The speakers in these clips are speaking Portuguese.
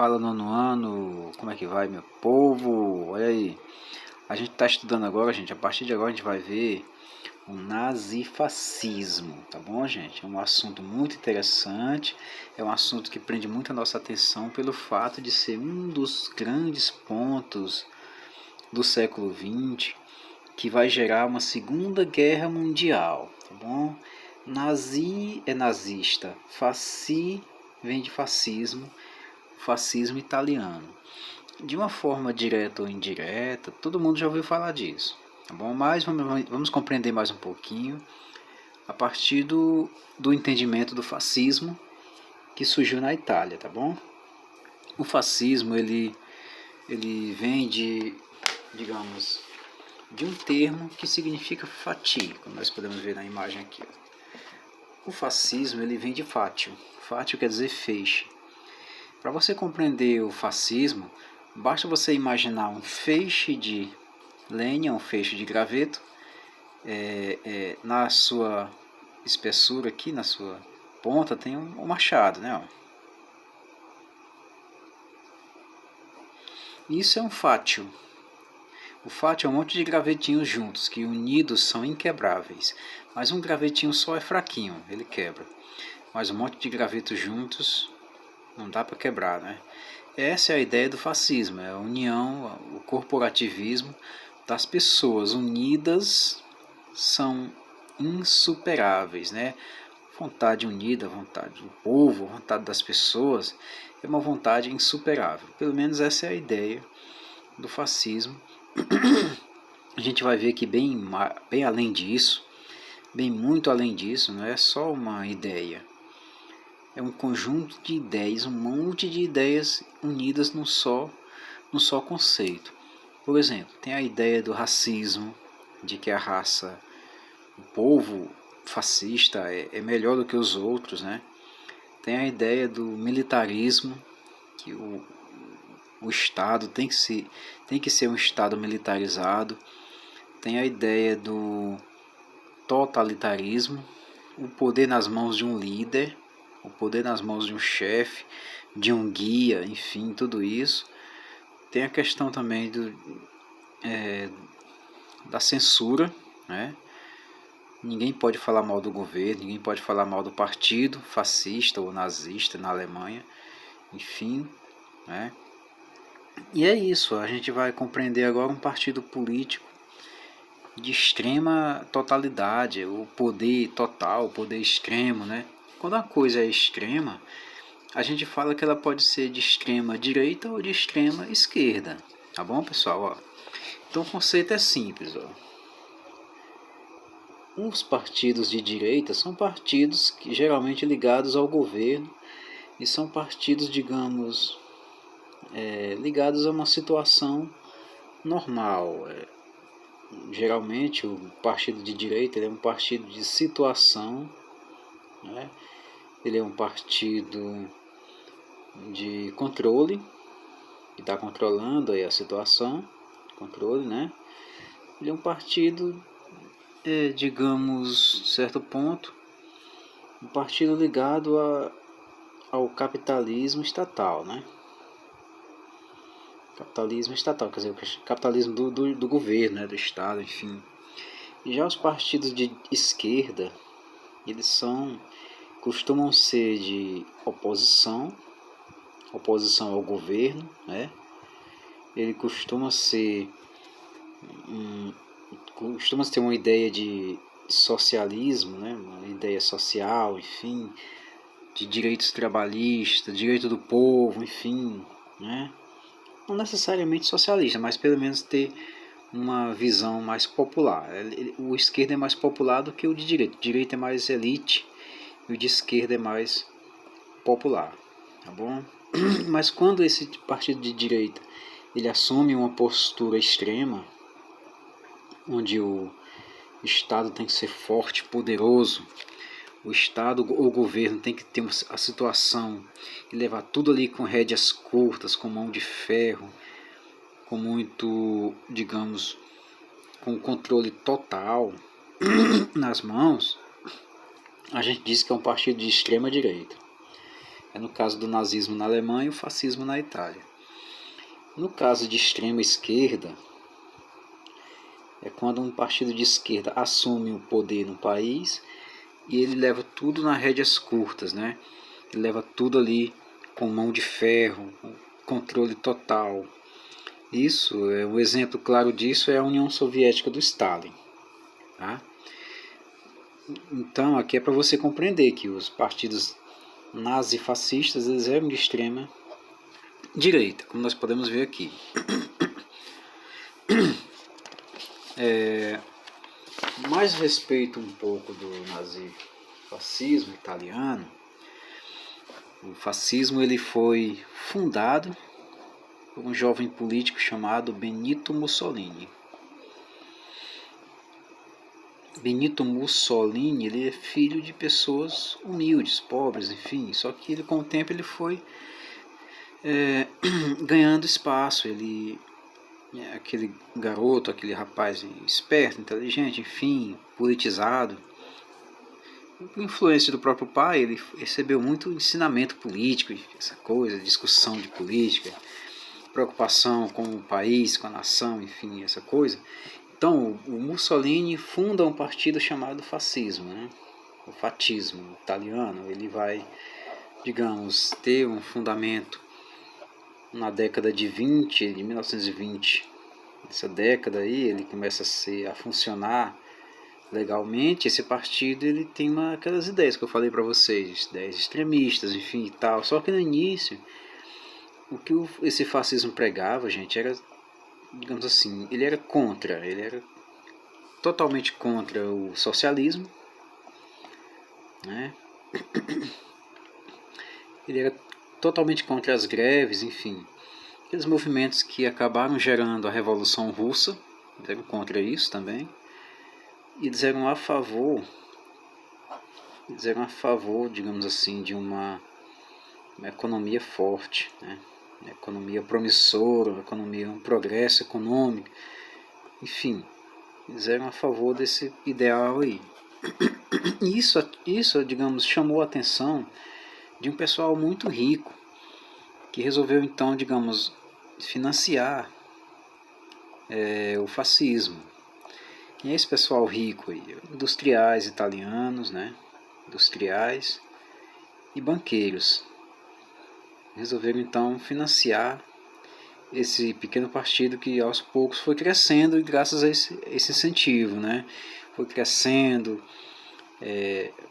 Fala, nono ano, como é que vai, meu povo? Olha aí, a gente está estudando agora, gente. A partir de agora a gente vai ver o nazifascismo, tá bom, gente? É um assunto muito interessante, é um assunto que prende muito a nossa atenção pelo fato de ser um dos grandes pontos do século XX que vai gerar uma segunda guerra mundial, tá bom? Nazi é nazista, fasci vem de fascismo italiano. De uma forma direta ou indireta, todo mundo já ouviu falar disso, tá bom? Mas vamos compreender mais um pouquinho a partir do entendimento do fascismo que surgiu na Itália, tá bom? O fascismo, ele vem de, digamos, de um termo que significa fati, como nós podemos ver na imagem aqui. O fascismo, ele vem de fatio. Fatio quer dizer feixe. Para você compreender o fascismo, basta você imaginar um feixe de lenha, um feixe de graveto, na sua espessura aqui, na sua ponta, tem um machado, né? Isso é um fátio. O fátio é um monte de gravetinhos juntos, que unidos são inquebráveis. Mas um gravetinho só é fraquinho, ele quebra. Mas um monte de gravetos juntos não dá para quebrar, né? Essa é a ideia do fascismo, é a união, o corporativismo das pessoas unidas são insuperáveis, né? Vontade unida, vontade do povo, vontade das pessoas é uma vontade insuperável. Pelo menos essa é a ideia do fascismo. A gente vai ver que bem além disso, bem muito além disso, não é só uma ideia. É um conjunto de ideias, um monte de ideias unidas num só conceito. Por exemplo, tem a ideia do racismo, de que a raça, o povo fascista é melhor do que os outros, né? Tem a ideia do militarismo, que o Estado tem que ser um Estado militarizado. Tem a ideia do totalitarismo, o poder nas mãos de um líder, o poder nas mãos de um chefe, de um guia, enfim, tudo isso. Tem a questão também da censura, né? Ninguém pode falar mal do governo, ninguém pode falar mal do partido fascista ou nazista na Alemanha, enfim, né? E é isso, a gente vai compreender agora um partido político de extrema totalidade, o poder total, o poder extremo, né? Quando a coisa é extrema, a gente fala que ela pode ser de extrema direita ou de extrema esquerda, tá bom, pessoal? Ó. Então o conceito é simples, ó. Os partidos de direita são partidos que geralmente ligados ao governo e são partidos, digamos, ligados a uma situação normal. Geralmente o partido de direita ele é um partido de situação, né? Ele é um partido de controle, que está controlando aí a situação, controle, né? Ele é um partido, digamos, certo ponto, um partido ligado ao capitalismo estatal, né? Capitalismo estatal, quer dizer, o capitalismo do governo, né? Do Estado, enfim. E já os partidos de esquerda, eles costumam ser de oposição ao governo, né? Ele costuma ter uma ideia de socialismo, né? Uma ideia social, enfim, de direitos trabalhistas, direito do povo, enfim, né? Não necessariamente socialista, mas pelo menos ter uma visão mais popular. O esquerdo é mais popular do que o de direita. O de direita é mais elite e o de esquerda é mais popular, tá bom? Mas quando esse partido de direita ele assume uma postura extrema, onde o Estado tem que ser forte, poderoso, o Estado ou o governo tem que ter a situação e levar tudo ali com rédeas curtas, com mão de ferro, com muito, digamos, com controle total nas mãos, a gente diz que é um partido de extrema direita. É no caso do nazismo na Alemanha e o fascismo na Itália. No caso de extrema esquerda, é quando um partido de esquerda assume o poder no país e ele leva tudo nas rédeas curtas, né? Ele leva tudo ali com mão de ferro, controle total. Isso, um exemplo claro disso é a União Soviética do Stalin. Tá? Então, aqui é para você compreender que os partidos nazifascistas eles eram de extrema direita, como nós podemos ver aqui. Mais respeito um pouco do nazifascismo italiano. O fascismo ele foi fundado por um jovem político chamado Benito Mussolini. Benito Mussolini ele é filho de pessoas humildes, pobres, enfim. Só que ele, com o tempo ele foi ganhando espaço. Ele aquele garoto, aquele rapaz esperto, inteligente, enfim, politizado. Por influência do próprio pai, ele recebeu muito ensinamento político, essa coisa, discussão de política, preocupação com o país, com a nação, enfim, essa coisa. Então, o Mussolini funda um partido chamado fascismo, né? O fatismo italiano. Ele vai, digamos, ter um fundamento na década de 1920. Essa década aí, ele começa a funcionar legalmente. Esse partido ele tem aquelas ideias que eu falei para vocês, ideias extremistas, enfim e tal. Só que no início, o que esse fascismo pregava, gente, era, digamos assim, ele era totalmente contra o socialismo, né? Ele era totalmente contra as greves, enfim, aqueles movimentos que acabaram gerando a Revolução Russa, eram contra isso também. E eles eram a favor, digamos assim, de uma economia forte, né? Uma economia promissora, um progresso econômico, enfim, eles eram a favor desse ideal aí. E isso, digamos, chamou a atenção de um pessoal muito rico, que resolveu então, digamos, financiar o fascismo. E esse pessoal rico aí, industriais italianos, né? Industriais e banqueiros, resolveram então financiar esse pequeno partido que aos poucos foi crescendo e graças a esse incentivo, né? Foi crescendo,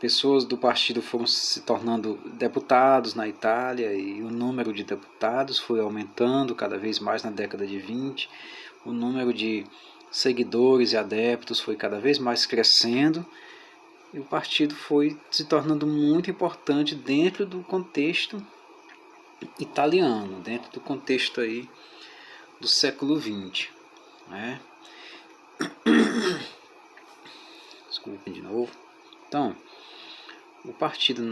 pessoas do partido foram se tornando deputados na Itália e o número de deputados foi aumentando cada vez mais na década de 20, o número de seguidores e adeptos foi cada vez mais crescendo e o partido foi se tornando muito importante dentro do contexto italiano, dentro do contexto aí do século XX, né? Desculpa de novo. Então, o partido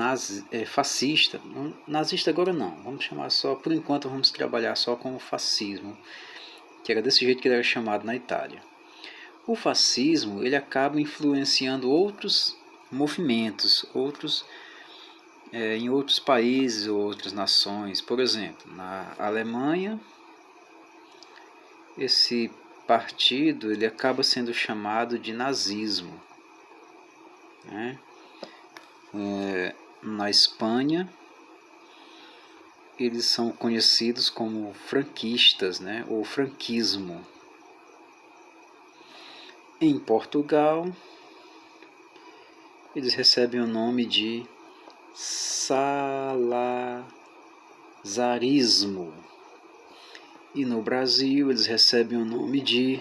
fascista, nazista agora não, vamos chamar só, por enquanto vamos trabalhar só com o fascismo, que era desse jeito que ele era chamado na Itália. O fascismo ele acaba influenciando outros movimentos, em outros países ou outras nações. Por exemplo, na Alemanha, esse partido ele acaba sendo chamado de nazismo, né? Na Espanha, eles são conhecidos como franquistas, né? Ou franquismo. Em Portugal, eles recebem o nome de salazarismo. E no Brasil, eles recebem o nome de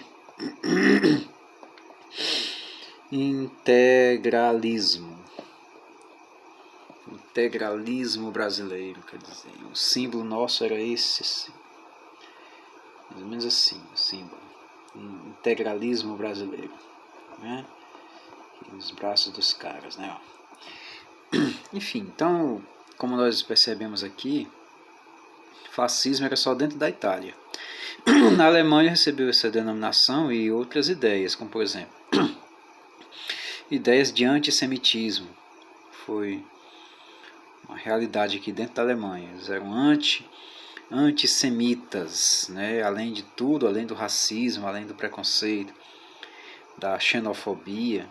integralismo. Integralismo brasileiro, quer dizer, o símbolo nosso era esse, mais ou menos assim, o símbolo, integralismo brasileiro, né? Os braços dos caras, né? Enfim, então, como nós percebemos aqui, fascismo era só dentro da Itália. Na Alemanha recebeu essa denominação e outras ideias, como por exemplo, ideias de antissemitismo, foi uma realidade aqui dentro da Alemanha. Eles eram antissemitas, né? Além de tudo, além do racismo, além do preconceito, da xenofobia,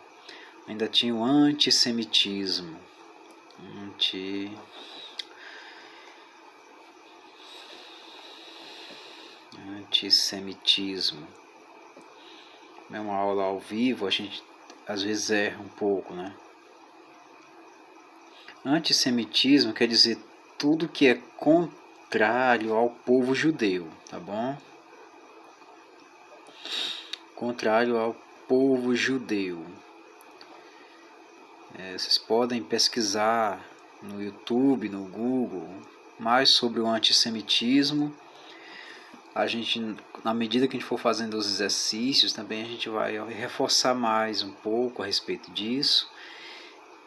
ainda tinha o antissemitismo. Antissemitismo. É uma aula ao vivo, a gente às vezes erra um pouco, né? Antissemitismo quer dizer tudo que é contrário ao povo judeu, tá bom? Contrário ao povo judeu. Vocês podem pesquisar no YouTube, no Google, mais sobre o antissemitismo. A gente, na medida que a gente for fazendo os exercícios, também a gente vai reforçar mais um pouco a respeito disso.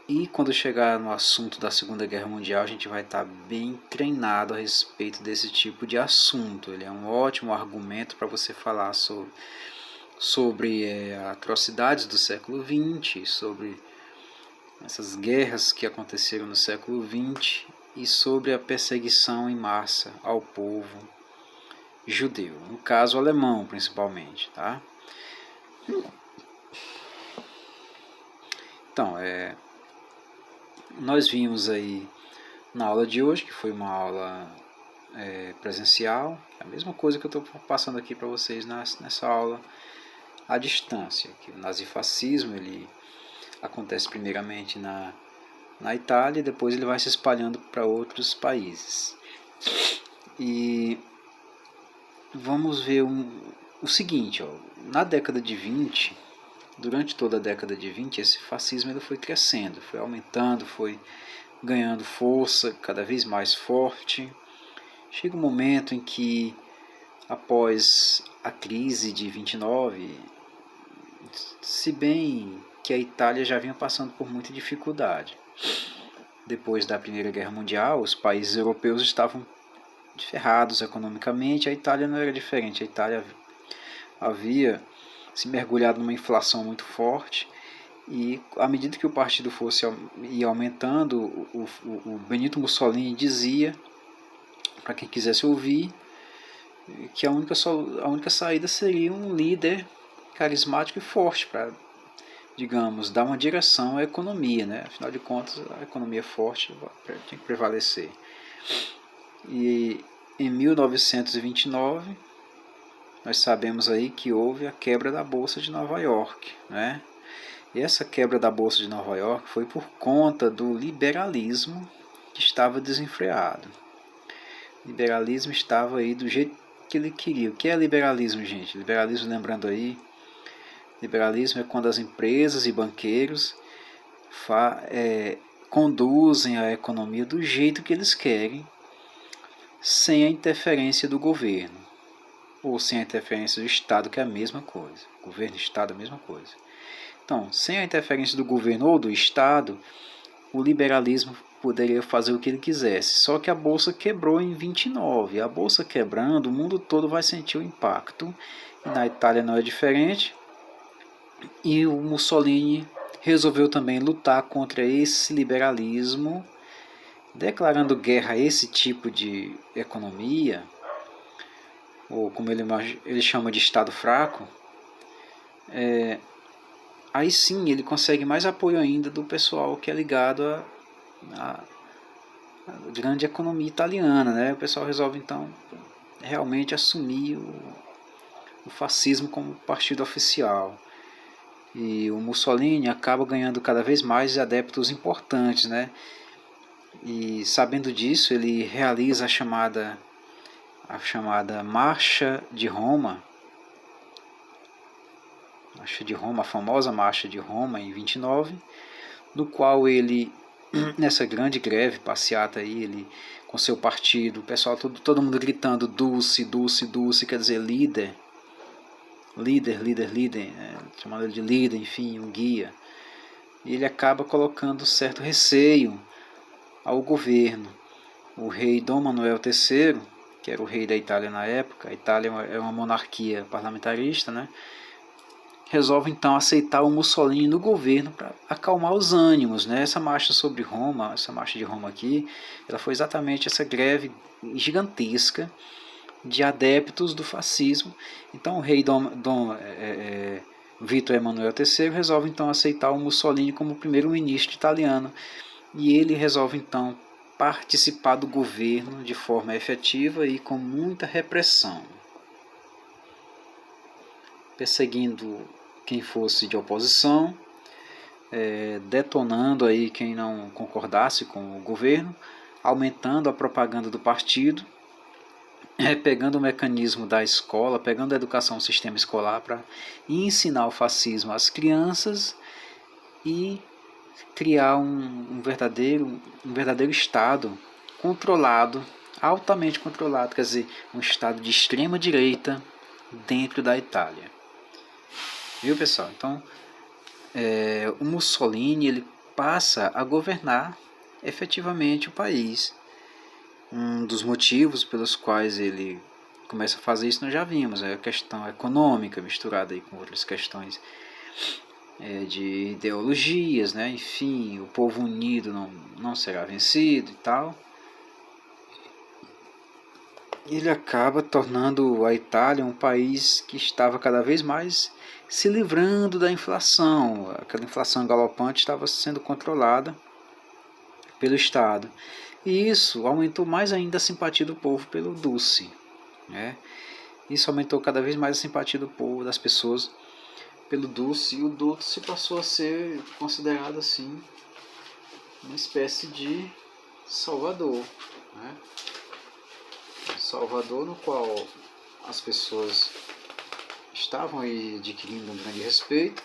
E quando chegar no assunto da Segunda Guerra Mundial, a gente vai estar bem treinado a respeito desse tipo de assunto. Ele é um ótimo argumento para você falar sobre atrocidades do século XX, sobre essas guerras que aconteceram no século XX e sobre a perseguição em massa ao povo judeu, no caso alemão principalmente, tá? Então, nós vimos aí na aula de hoje, que foi uma aula presencial, a mesma coisa que eu estou passando aqui para vocês nessa aula à distância. Que o nazifascismo ele acontece primeiramente na Itália e depois ele vai se espalhando para outros países. E vamos ver o seguinte, ó, na década de 20, durante toda a década de 20, esse fascismo ele foi crescendo, foi aumentando, foi ganhando força cada vez mais forte. Chega um momento em que, após a crise de 29, se bem que a Itália já vinha passando por muita dificuldade. Depois da Primeira Guerra Mundial, os países europeus estavam ferrados economicamente, a Itália não era diferente. A Itália havia se mergulhado numa inflação muito forte e, à medida que o partido fosse ia aumentando, o Benito Mussolini dizia, para quem quisesse ouvir, que a única saída seria um líder carismático e forte para, digamos, dar uma direção à economia, né? Afinal de contas, a economia forte tem que prevalecer. E em 1929, nós sabemos aí que houve a quebra da Bolsa de Nova York, né? E essa quebra da Bolsa de Nova York foi por conta do liberalismo que estava desenfreado. O liberalismo estava aí do jeito que ele queria. O que é liberalismo, gente? Liberalismo, lembrando aí, liberalismo é quando as empresas e banqueiros conduzem a economia do jeito que eles querem, sem a interferência do governo, ou sem a interferência do Estado, que é a mesma coisa. Governo e Estado é a mesma coisa. Então, sem a interferência do governo ou do Estado, o liberalismo poderia fazer o que ele quisesse. Só que a Bolsa quebrou em 29. A Bolsa quebrando, o mundo todo vai sentir o impacto. E na Itália não é diferente. E o Mussolini resolveu também lutar contra esse liberalismo, declarando guerra a esse tipo de economia, ou como ele chama de Estado fraco. Aí sim ele consegue mais apoio ainda do pessoal que é ligado à grande economia italiana, né? O pessoal resolve então realmente assumir o fascismo como partido oficial. E o Mussolini acaba ganhando cada vez mais adeptos importantes, né? E sabendo disso, ele realiza a chamada Marcha de Roma, a famosa Marcha de Roma em 29, no qual ele, nessa grande greve passeata aí, ele com seu partido, o pessoal todo mundo gritando Dulce, Dulce, Dulce, quer dizer líder, chamando ele de líder, enfim, um guia. E ele acaba colocando certo receio ao governo. O rei Dom Manuel III, que era o rei da Itália na época, a Itália é uma monarquia parlamentarista, né? resolve então aceitar o Mussolini no governo para acalmar os ânimos, né? Essa marcha sobre Roma, essa marcha de Roma aqui, ela foi exatamente essa greve gigantesca de adeptos do fascismo. Então o rei Vitor Emanuel III resolve então aceitar o Mussolini como primeiro-ministro italiano e ele resolve então participar do governo de forma efetiva e com muita repressão, perseguindo quem fosse de oposição, detonando aí quem não concordasse com o governo, aumentando a propaganda do partido, pegando o mecanismo da escola, pegando a educação, o sistema escolar para ensinar o fascismo às crianças e criar um verdadeiro Estado controlado, altamente controlado, quer dizer, um Estado de extrema direita dentro da Itália. Viu, pessoal? Então, o Mussolini ele passa a governar efetivamente o país. Um dos motivos pelos quais ele começa a fazer isso nós já vimos, é a questão econômica misturada aí com outras questões de ideologias, né? Enfim, o povo unido não será vencido e tal. Ele acaba tornando a Itália um país que estava cada vez mais se livrando da inflação. Aquela inflação galopante estava sendo controlada pelo Estado. E isso aumentou mais ainda a simpatia do povo pelo Duce, né? Isso aumentou cada vez mais a simpatia do povo, das pessoas, pelo Duce, e o Duce passou a ser considerado assim uma espécie de salvador, né? Salvador no qual as pessoas estavam aí adquirindo um grande respeito,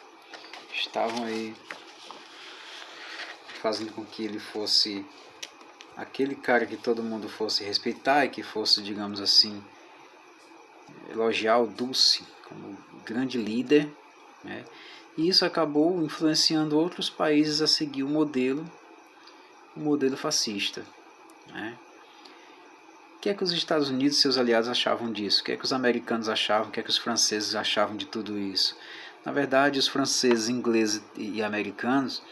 estavam aí fazendo com que ele fosse aquele cara que todo mundo fosse respeitar e que fosse, digamos assim, elogiar o Duce como grande líder, né? E isso acabou influenciando outros países a seguir o modelo fascista, né? O que é que os Estados Unidos e seus aliados achavam disso? O que é que os americanos achavam? O que é que os franceses achavam de tudo isso? Na verdade, os franceses, ingleses e americanos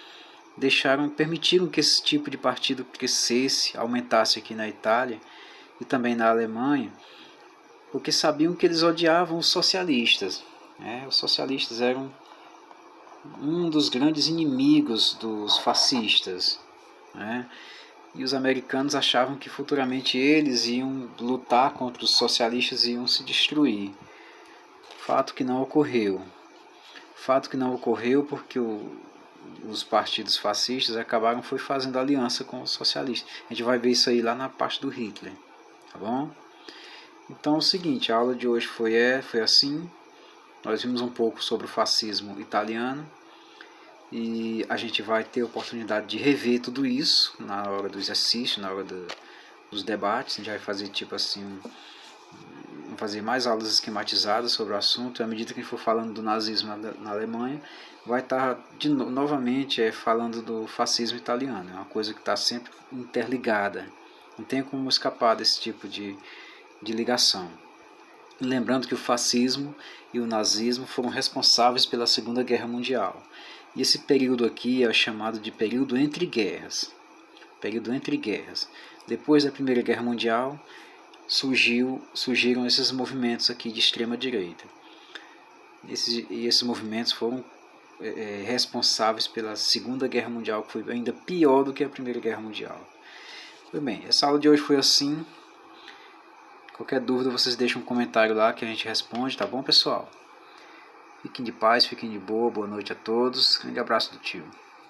permitiram que esse tipo de partido crescesse, aumentasse aqui na Itália e também na Alemanha, porque sabiam que eles odiavam os socialistas, né? Os socialistas eram um dos grandes inimigos dos fascistas, né? E os americanos achavam que futuramente eles iam lutar contra os socialistas e iam se destruir. Fato que não ocorreu. Fato que não ocorreu porque os partidos fascistas acabaram fazendo aliança com os socialistas. A gente vai ver isso aí lá na parte do Hitler, tá bom? Então é o seguinte, a aula de hoje foi assim. Nós vimos um pouco sobre o fascismo italiano e a gente vai ter a oportunidade de rever tudo isso na hora do exercício, na hora dos debates. A gente vai fazer tipo assim, fazer mais aulas esquematizadas sobre o assunto. À medida que a gente for falando do nazismo na Alemanha, vai estar novamente falando do fascismo italiano. É uma coisa que está sempre interligada. Não tem como escapar desse tipo de ligação. Lembrando que o fascismo e o nazismo foram responsáveis pela Segunda Guerra Mundial. E esse período aqui é chamado de período entre guerras. Período entre guerras. Depois da Primeira Guerra Mundial, surgiram esses movimentos aqui de extrema direita. Esses movimentos foram responsáveis pela Segunda Guerra Mundial, que foi ainda pior do que a Primeira Guerra Mundial. Tudo bem, essa aula de hoje foi assim. Qualquer dúvida vocês deixam um comentário lá que a gente responde, tá bom, pessoal? Fiquem de paz, fiquem de boa, boa noite a todos. Grande abraço do tio.